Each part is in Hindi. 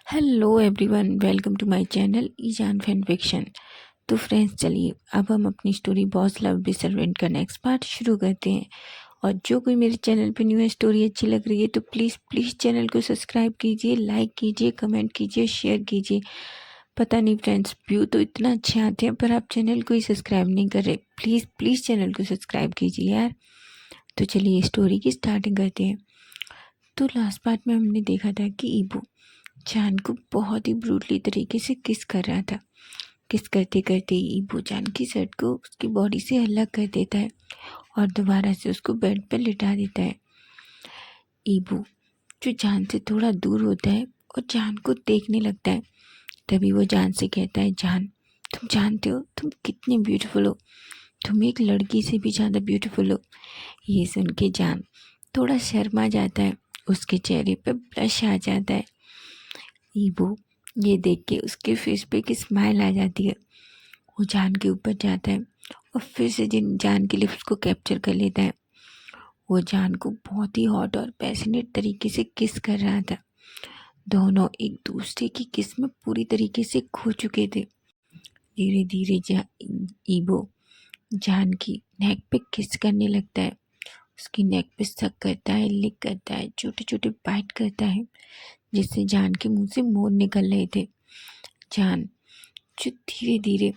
Hello everyone, welcome to my channel ईजान फैन फिक्शन। तो फ्रेंड्स, चलिए अब हम अपनी story boss love be servant का नेक्स्ट पार्ट शुरू करते हैं। और जो कोई मेरे चैनल पे न्यू है, स्टोरी अच्छी लग रही है तो प्लीज़ चैनल को सब्सक्राइब कीजिए, लाइक कीजिए, कमेंट कीजिए, शेयर कीजिए। पता नहीं फ्रेंड्स, व्यू तो इतना अच्छे आते हैं पर आप चैनल को ही सब्सक्राइब नहीं कर रहे। प्लीज़ चैनल को सब्सक्राइब कीजिए यार। तो चलिए स्टोरी की स्टार्टिंग करते हैं। तो लास्ट पार्ट में हमने देखा था कि ईबू जान को बहुत ही ब्रूटली तरीके से किस कर रहा था। किस करते करते ईबू जान की शर्ट को उसकी बॉडी से अलग कर देता है और दोबारा से उसको बेड पर लिटा देता है। ईबू जो जान से थोड़ा दूर होता है और जान को देखने लगता है। तभी वो जान से कहता है, जान तुम जानते हो तुम कितनी ब्यूटीफुल हो, तुम एक लड़की से भी ज़्यादा ब्यूटीफुल हो। ये सुन के जान थोड़ा शर्मा जाता है, उसके चेहरे पर ब्लश आ जाता है। ईबू ये देख के उसके फेस पे एक स्माइल आ जाती है। वो जान के ऊपर जाता है और फिर से जान के लिप्स को कैप्चर कर लेता है। वो जान को बहुत ही हॉट और पैशनेट तरीके से किस कर रहा था। दोनों एक दूसरे की किस में पूरी तरीके से खो चुके थे। धीरे धीरे ईबो जान की नेक पे किस करने लगता है। उसकी नेक पे सक करता है, लिक करता है, छोटे छोटे बाइट करता है, जिससे जान के मुंह से मोर निकल रहे थे। जान जो धीरे धीरे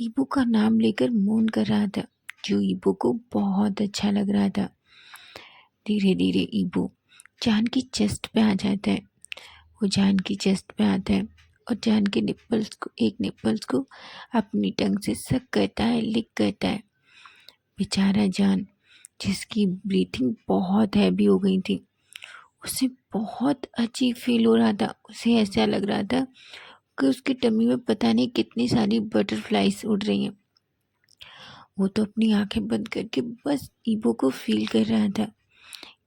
ईबू का नाम लेकर मौन कर रहा था, जो ईबू को बहुत अच्छा लग रहा था। धीरे धीरे ईबू जान की चेस्ट पे आ जाता है। वो जान की चेस्ट पे आता है और जान के निप्पल्स को अपनी टंग से सक करता है, लिक करता है। बेचारा जान, जिसकी ब्रीथिंग बहुत हैवी हो गई थी, उसे बहुत अजीब फील हो रहा था। उसे ऐसा लग रहा था कि उसकी टमी में पता नहीं कितनी सारी बटरफ्लाइज उड़ रही हैं। वो तो अपनी आंखें बंद करके बस ईबो को फील कर रहा था।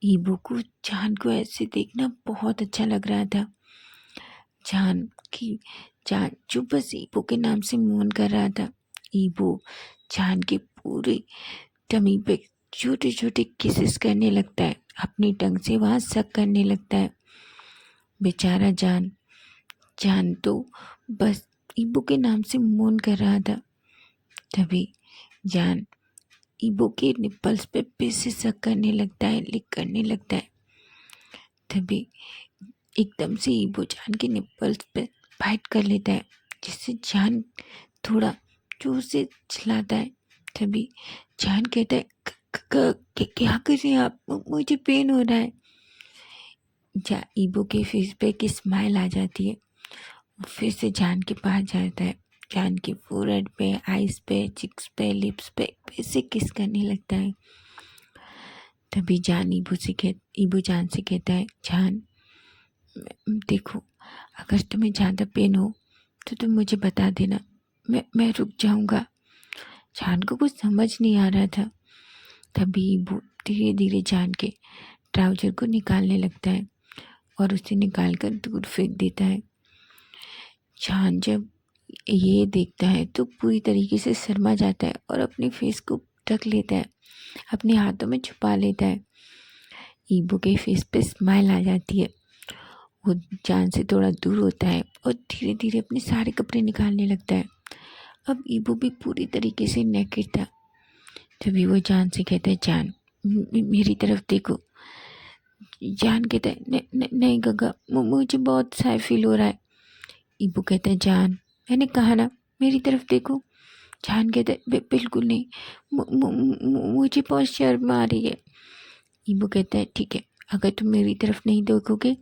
ईबो को जान को ऐसे देखना बहुत अच्छा लग रहा था। जान की जान जो बस ईबो के नाम से मौन कर रहा था। ईबो जान के पूरी टमी पे छोटे छोटे किसेस करने लगता है, अपनी टंग से वहाँ सक करने लगता है। बेचारा जान जान तो बस ईबो के नाम से मौन कर रहा था। तभी जान ईबो के निप्पल्स पे फिर से सक करने लगता है, लिक करने लगता है। तभी एकदम से ईबो जान के निप्पल्स पे बाइट कर लेता है, जिससे जान थोड़ा जोर से चिल्लाता है। तभी जान कहता है, क्या कर रहे हैं आप, मुझे पेन हो रहा है। ईबो के फेस पे एक स्माइल आ जाती है। वो फिर से जान के पास जाता है, जान के फोरहेड पे, आईज पे, चिक्स पे, लिप्स पे फिर से किस करने लगता है। तभी जान ईबू जान से कहता है, जान देखो, अगर तुम्हें ज़्यादा पेन हो तो तुम मुझे बता देना, मैं रुक जाऊंगा। जान को कुछ समझ नहीं आ रहा था। तभी ईबू धीरे धीरे जान के ट्राउजर को निकालने लगता है और उसे निकाल कर दूर फेंक देता है। जान जब ये देखता है तो पूरी तरीके से शर्मा जाता है और अपने फेस को ढक लेता है, अपने हाथों में छुपा लेता है। ईबू के फेस पे स्माइल आ जाती है। वो जान से थोड़ा दूर होता है और धीरे धीरे अपने सारे कपड़े निकालने लगता है। अब ईबू भी पूरी तरीके से नेकेड था। तभी वो जान से कहता है, जान मेरी तरफ देखो। जान कहता है, नहीं गगा, मुझे बहुत साफ फील हो रहा है। ईबू कहता है, जान मैंने कहा ना मेरी तरफ देखो। जान कहता है, बिल्कुल नहीं, मुझे बहुत शर्म आ रही है। ईबू कहता है, ठीक है, अगर तुम मेरी तरफ नहीं देखोगे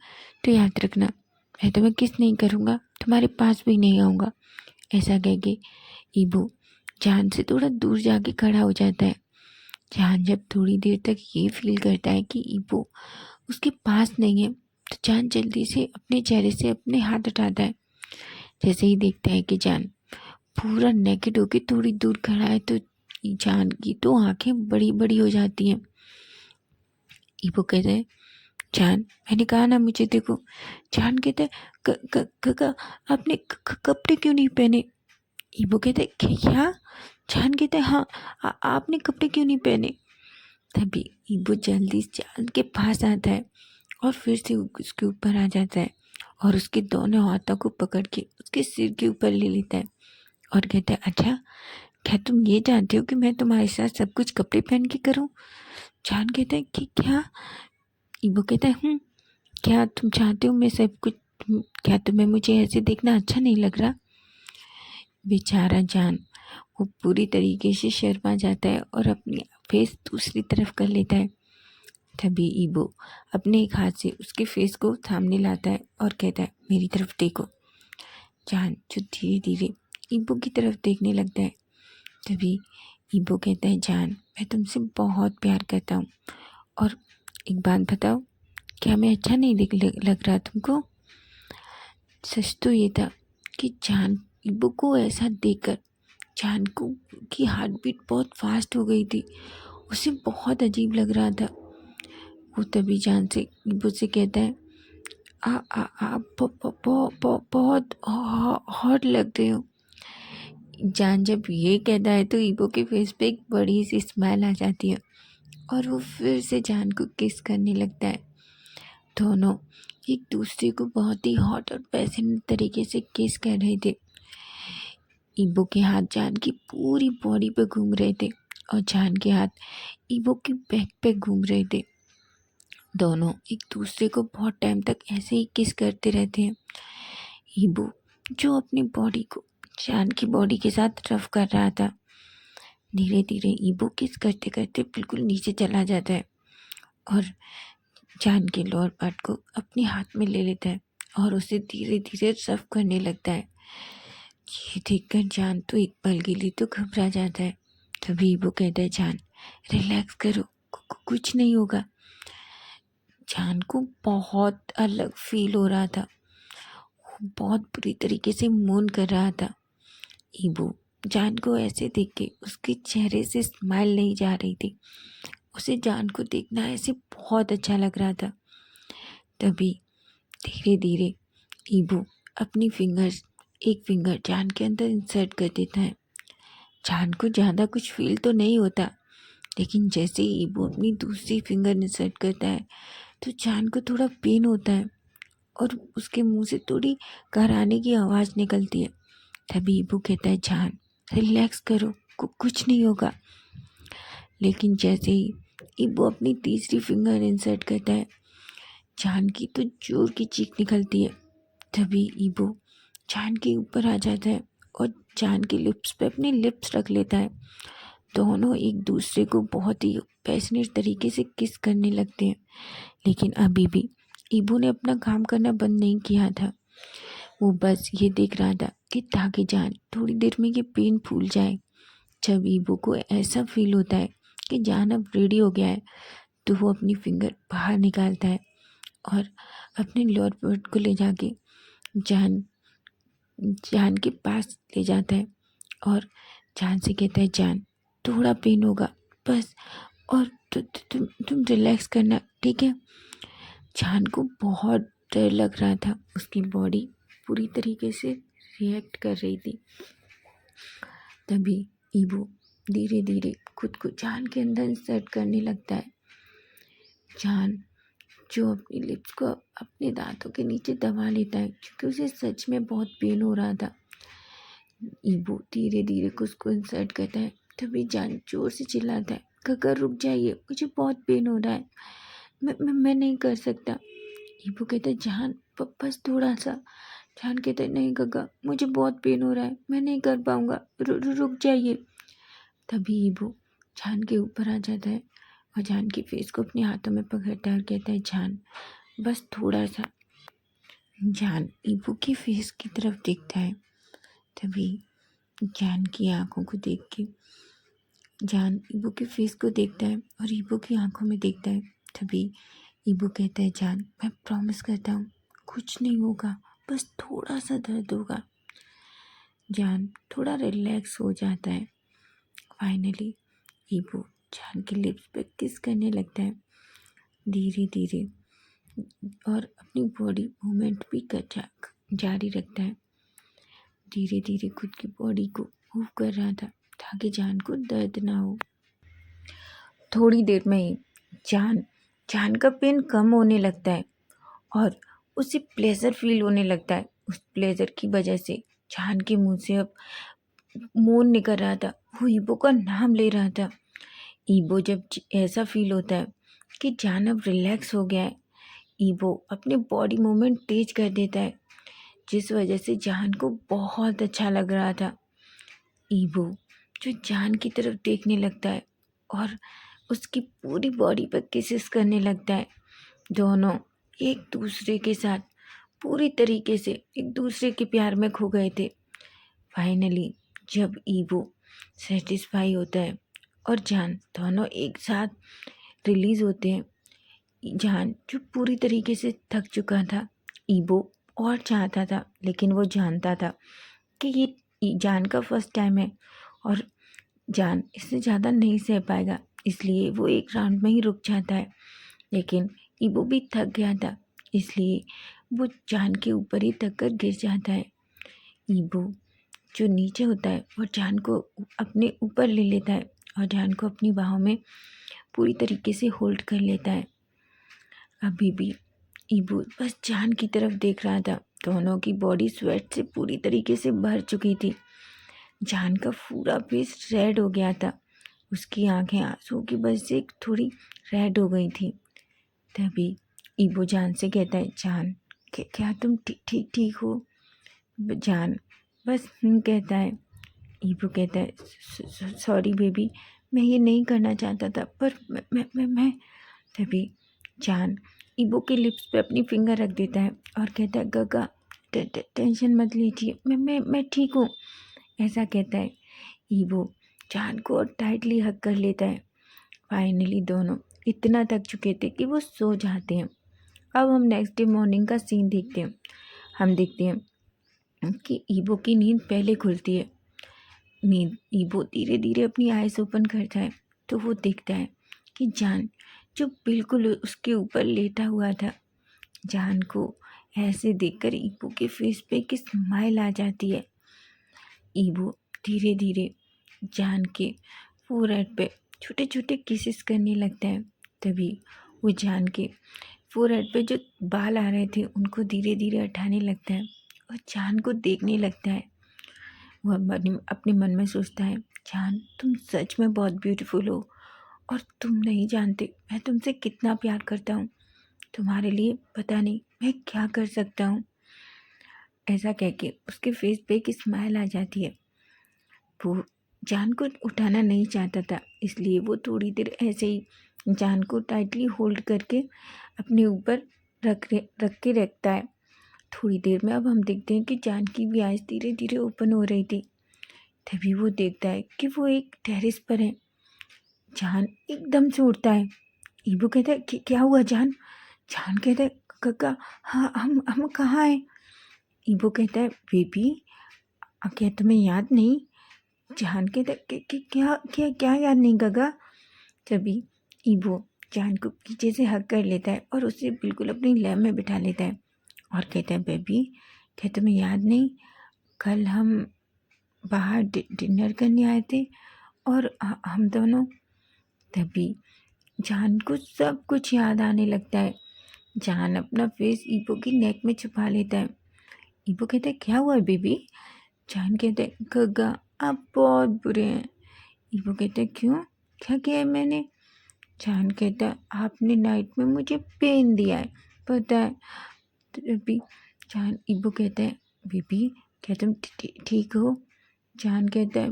तो याद रखना, मैं तुम्हें किस नहीं करूँगा, तुम्हारे पास भी नहीं आऊँगा। ऐसा कह के ईबू जान से थोड़ा दूर जाके खड़ा हो जाता है। जान जब थोड़ी देर तक ये फील करता है कि ईबू उसके पास नहीं है, तो जान जल्दी से अपने चेहरे से अपने हाथ हटाता है। जैसे ही देखता है कि जान पूरा नेकेड होके थोड़ी दूर खड़ा है, तो जान की तो आंखें बड़ी बड़ी हो जाती हैं। ईबू कहता है, जान मैंने कहा ना मुझे देखो। जान कहता है, काका आपने कपड़े क्यों नहीं पहने। ईबू कहता है, क्या। जान कहता है, हाँ, आपने कपड़े क्यों नहीं पहने। तभी ईबू जल्दी से जान के पास आता है और फिर से उसके ऊपर आ जाता है। और उसके दोनों हाथों को पकड़ के उसके सिर के ऊपर ले लेता है और कहता है, अच्छा क्या तुम ये जानते हो कि मैं तुम्हारे साथ सब कुछ कपड़े पहन के करूं? जान कहता है कि क्या? ईबो कहता है, क्या तुम चाहते हो मैं सब कुछ, क्या तुम्हें मुझे ऐसे देखना अच्छा नहीं लग रहा? बेचारा जान वो पूरी तरीके से शर्मा जाता है और अपनी फेस दूसरी तरफ कर लेता है। तभी ईबो अपने एक हाथ से उसके फेस को सामने लाता है और कहता है, मेरी तरफ देखो। जान जो धीरे धीरे ईबो की तरफ देखने लगता है। तभी ईबो कहता है, जान मैं तुमसे बहुत प्यार करता हूँ, और एक बात बताओ, क्या मैं अच्छा नहीं लग रहा तुमको? सच तो ये था कि जान ईबो को ऐसा देखकर जान को की हार्ट बीट बहुत फास्ट हो गई थी। उसे बहुत अजीब लग रहा था। वो तभी जान से ईबो से कहता है, आ आ आ बहुत हॉट लगते हो। जान जब ये कहता है तो ईबो के फेस पे एक बड़ी सी स्माइल आ जाती है और वो फिर से जान को किस करने लगता है। दोनों एक दूसरे को बहुत ही हॉट और पैशनेट तरीके से किस कर रहे थे। ईबो के हाथ जान की पूरी बॉडी पे घूम रहे थे और जान के हाथ ईबो की बैक पे घूम रहे थे। दोनों एक दूसरे को बहुत टाइम तक ऐसे ही किस करते रहते हैं। ईबो जो अपनी बॉडी को जान की बॉडी के साथ रफ कर रहा था, धीरे धीरे ईबो किस करते करते बिल्कुल नीचे चला जाता है और जान के लोअर पार्ट को अपने हाथ में ले लेता है और उसे धीरे धीरे रफ करने लगता है। ये देखकर जान तो एक पल के लिए तो घबरा जाता है। तभी ईबो कहता है, जान रिलैक्स करो, कुछ नहीं होगा। जान को बहुत अलग फील हो रहा था। वो बहुत बुरी तरीके से मून कर रहा था। ईबो जान को ऐसे देख के उसके चेहरे से स्माइल नहीं जा रही थी। उसे जान को देखना ऐसे बहुत अच्छा लग रहा था। तभी धीरे धीरे ईबो अपनी एक फिंगर जान के अंदर इंसर्ट कर देता है। जान को ज़्यादा कुछ फील तो नहीं होता, लेकिन जैसे ही ईबो अपनी दूसरी फिंगर इंसर्ट करता है तो जान को थोड़ा पेन होता है और उसके मुंह से थोड़ी कराने की आवाज़ निकलती है। तभी ईबो कहता है, जान रिलैक्स करो, कुछ नहीं होगा। लेकिन जैसे ही ईबो अपनी तीसरी फिंगर इंसर्ट करता है, जान की तो जोर की चीख निकलती है। तभी ईबो जान के ऊपर आ जाता है और जान के लिप्स पे अपने लिप्स रख लेता है। दोनों एक दूसरे को बहुत ही पैशनेट तरीके से किस करने लगते हैं। लेकिन अभी भी ईबो ने अपना काम करना बंद नहीं किया था। वो बस ये देख रहा था कि ताकि जान थोड़ी देर में ये पेन फूल जाए। जब ईबो को ऐसा फील होता है कि जान अब रेडी हो गया है, तो वो अपनी फिंगर बाहर निकालता है और अपने लोअर पार्ट को ले जाके जान जान के पास ले जाता है और जान से कहता है, जान थोड़ा पेन होगा बस, और तुम रिलैक्स करना, ठीक है? जान को बहुत डर लग रहा था। उसकी बॉडी पूरी तरीके से रिएक्ट कर रही थी। तभी ईबो धीरे धीरे खुद को जान के अंदर इंसर्ट करने लगता है। जान जो अपनी लिप्स को अपने दांतों के नीचे दबा लेता है क्योंकि उसे सच में बहुत पेन हो रहा था। ईबो धीरे धीरे उसको इंसर्ट करता है। तभी जान जोर से चिल्लाता है, गगर रुक जाइए, मुझे बहुत पेन हो रहा है, मैं नहीं कर सकता। ईबो कहता है, जान बस थोड़ा सा। जान कहता है, नहीं गगा, मुझे बहुत पेन हो रहा है, मैं नहीं कर पाऊँगा, रुक जाइए। तभी ईबो जान के ऊपर आ जाता है और जान की फेस को अपने हाथों में पकड़ता है और कहता है, जान बस थोड़ा सा। जान ईबो की फेस की तरफ देखता है। तभी जान की आंखों को देख के जान ईबो के फेस को देखता है और ईबो की आंखों में देखता है। तभी ईबो कहता है, जान मैं प्रॉमिस करता हूँ कुछ नहीं होगा, बस थोड़ा सा दर्द होगा। जान थोड़ा रिलैक्स हो जाता है। फाइनली ईबो जान के लिप्स पे किस करने लगता है धीरे धीरे, और अपनी बॉडी मूवमेंट भी जारी रखता है। धीरे धीरे खुद की बॉडी को मूव कर रहा था ताकि जान को दर्द ना हो। थोड़ी देर में ही जान का पेन कम होने लगता है और उसे प्लेजर फील होने लगता है। उस प्लेजर की वजह से जान के मुंह से अब मौन निकल रहा था, वो ईबो का नाम ले रहा था। ईबो जब ऐसा फील होता है कि जान अब रिलैक्स हो गया है, ईबो अपने बॉडी मूवमेंट तेज कर देता है, जिस वजह से जान को बहुत अच्छा लग रहा था। ईबो जो जान की तरफ देखने लगता है और उसकी पूरी बॉडी पर किसेस करने लगता है। दोनों एक दूसरे के साथ पूरी तरीके से एक दूसरे के प्यार में खो गए थे। फाइनली जब ईबो सेटिस्फाई होता है और जान दोनों एक साथ रिलीज होते हैं, जान जो पूरी तरीके से थक चुका था, ईबो और चाहता था, लेकिन वो जानता था कि ये जान का फर्स्ट टाइम है और जान इससे ज़्यादा नहीं सह पाएगा, इसलिए वो एक राउंड में ही रुक जाता है। लेकिन ईबो भी थक गया था, इसलिए वो जान के ऊपर ही थक कर गिर जाता है। ईबो जो नीचे होता है और जान को अपने ऊपर ले लेता है और जान को अपनी बाहों में पूरी तरीके से होल्ड कर लेता है। अभी भी ईबो बस जान की तरफ देख रहा था। दोनों की बॉडी स्वेट से पूरी तरीके से भर चुकी थी। जान का पूरा फेस रेड हो गया था, उसकी आंखें आंसू की वजह से थोड़ी रेड हो गई थी। तभी ईबो जान से कहता है, जान क्या तुम ठीक हो? जान बस कहता है। ईबो कहता है, सॉरी बेबी, मैं ये नहीं करना चाहता था, पर मैं तभी जान ईबो के लिप्स पे अपनी फिंगर रख देता है और कहता है, गगा टेंशन मत लीजिए, मैं ठीक हूँ, ऐसा कहता है। ईबो जान को और टाइटली हग कर लेता है। फाइनली दोनों इतना थक चुके थे कि वो सो जाते हैं। अब हम नेक्स्ट डे मॉर्निंग का सीन देखते हैं। हम देखते हैं कि ईबो की नींद पहले खुलती है। ईबो धीरे धीरे अपनी आइज ओपन करता है तो वो देखता है कि जान जो बिल्कुल उसके ऊपर लेटा हुआ था। जान को ऐसे देखकर ईबो के फेस पे एक स्माइल आ जाती है। ईबो धीरे धीरे जान के फोरहेड पे छोटे छोटे किसेस करने लगता है। तभी वो जान के फोरहेड पे जो बाल आ रहे थे उनको धीरे धीरे हटाने लगता है और जान को देखने लगता है। वह अपने मन में सोचता है, जान तुम सच में बहुत ब्यूटीफुल हो और तुम नहीं जानते मैं तुमसे कितना प्यार करता हूँ। तुम्हारे लिए पता नहीं मैं क्या कर सकता हूँ। ऐसा कह के उसके फेस पे एक स्माइल आ जाती है। वो जान को उठाना नहीं चाहता था, इसलिए वो थोड़ी देर ऐसे ही जान को टाइटली होल्ड करके अपने ऊपर रख के रखता है। थोड़ी देर में अब हम देखते हैं कि जान की भी आइज़ धीरे धीरे ओपन हो रही थी। तभी वो देखता है कि वो एक टेरेस पर है। जान एकदम से उठता है। ईबो कहता है, क्या हुआ जान? जान कहता है, काका हाँ हम कहाँ हैं? ईबो कहता है, बेबी क्या तुम्हें याद नहीं? जान कहता है, क्या क्या क्या याद नहीं काका? तभी ईबो जान को पीछे से हग कर लेता है और उसे बिल्कुल अपनी लैब में बिठा लेता है और कहता है, बेबी क्या तुम्हें याद नहीं, कल हम बाहर डिनर करने आए थे और हम दोनों। तभी जान को सब कुछ याद आने लगता है। जान अपना फेस ईबो की नेक में छुपा लेता है। ईबो कहता है, क्या हुआ है बेबी? जान कहता है, गगा आप बहुत बुरे हैं। ईबो कहता है, क्यों, क्या किया है मैंने? जान कहता है, आपने नाइट में मुझे पेन दिया है, पता है। तभी जान ईबो कहता है, बेबी क्या तुम ठीक हो? जान कहता है,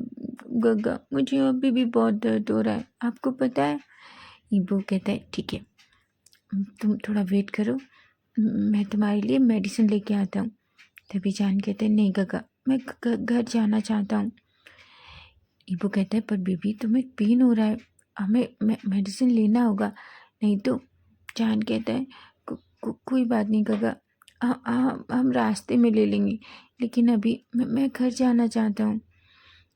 गगा मुझे अभी भी बहुत दर्द हो रहा है, आपको पता है। ईबो कहता है, ठीक है तुम थोड़ा वेट करो, मैं तुम्हारे लिए मेडिसिन लेके आता हूँ। तभी जान कहते हैं, नहीं गगा मैं घर जाना चाहता हूँ। ईबो कहता है, पर बेबी तुम्हें पेन हो रहा है, हमें मेडिसिन लेना होगा, नहीं तो। जान कहता है, कोई बात नहीं गगा, हम रास्ते में ले लेंगे, लेकिन अभी मैं घर जाना चाहता हूँ।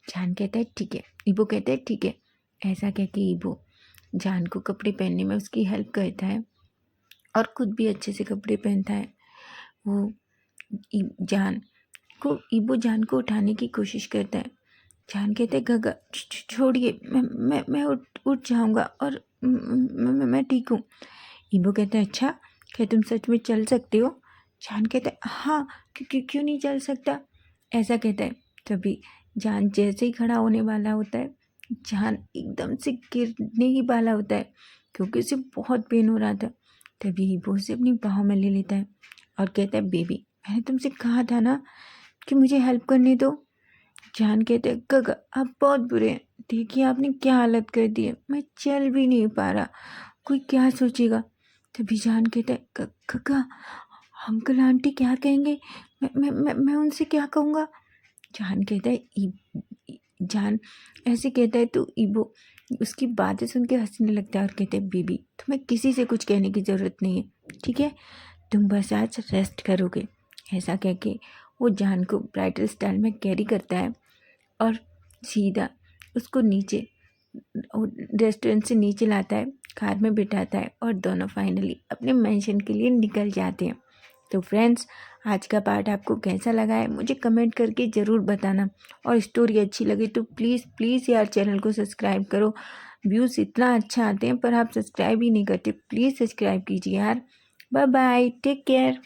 जान कहता है, ठीक है। ईबो कहता है, ठीक है। ऐसा कह के ईबो जान को कपड़े पहनने में उसकी हेल्प करता है और खुद भी अच्छे से कपड़े पहनता है। वो जान को ईबो जान को उठाने की कोशिश करता है। जान कहते हैं, गगा छोड़िए, मैं उठ जाऊंगा और मैं ठीक हूँ। ईबो कहता है, अच्छा क्या तुम सच में चल सकते हो? जान कहता है हाँ, क्यों नहीं चल सकता, ऐसा कहता है। तभी जान जैसे ही खड़ा होने वाला होता है, जान एकदम से गिरने ही वाला होता है क्योंकि उसे बहुत पेन हो रहा था। तभी वो उसे अपनी बाहों में ले लेता है और कहता है बेबी, मैंने तुमसे कहा था ना कि मुझे हेल्प करने दो। जान कहते हैं काका आप बहुत बुरे हैं, देखिए आपने क्या हालत कर दी है, मैं चल भी नहीं पा रहा, कोई क्या सोचेगा। तभी जान कहता है काका अंकल आंटी क्या कहेंगे, मैं उनसे क्या कहूँगा। जान कहता है जान ऐसे कहता है तो ईबो उसकी बातें सुन के हंसने लगता है और कहते हैं बेबी तुम्हें किसी से कुछ कहने की ज़रूरत नहीं है, ठीक है, तुम बस आज रेस्ट करोगे। ऐसा कह के वो जान को ब्राइडल स्टाइल में कैरी करता है और सीधा उसको नीचे रेस्टोरेंट से नीचे लाता है, कार में बिठाता है और दोनों फाइनली अपने मेंशन के लिए निकल जाते हैं। तो फ्रेंड्स आज का पार्ट आपको कैसा लगा है मुझे कमेंट करके ज़रूर बताना, और स्टोरी अच्छी लगी तो प्लीज़ प्लीज़ यार चैनल को सब्सक्राइब करो। व्यूज़ इतना अच्छा आते हैं पर आप सब्सक्राइब ही नहीं करते, प्लीज़ सब्सक्राइब कीजिए यार। Bye bye, take care.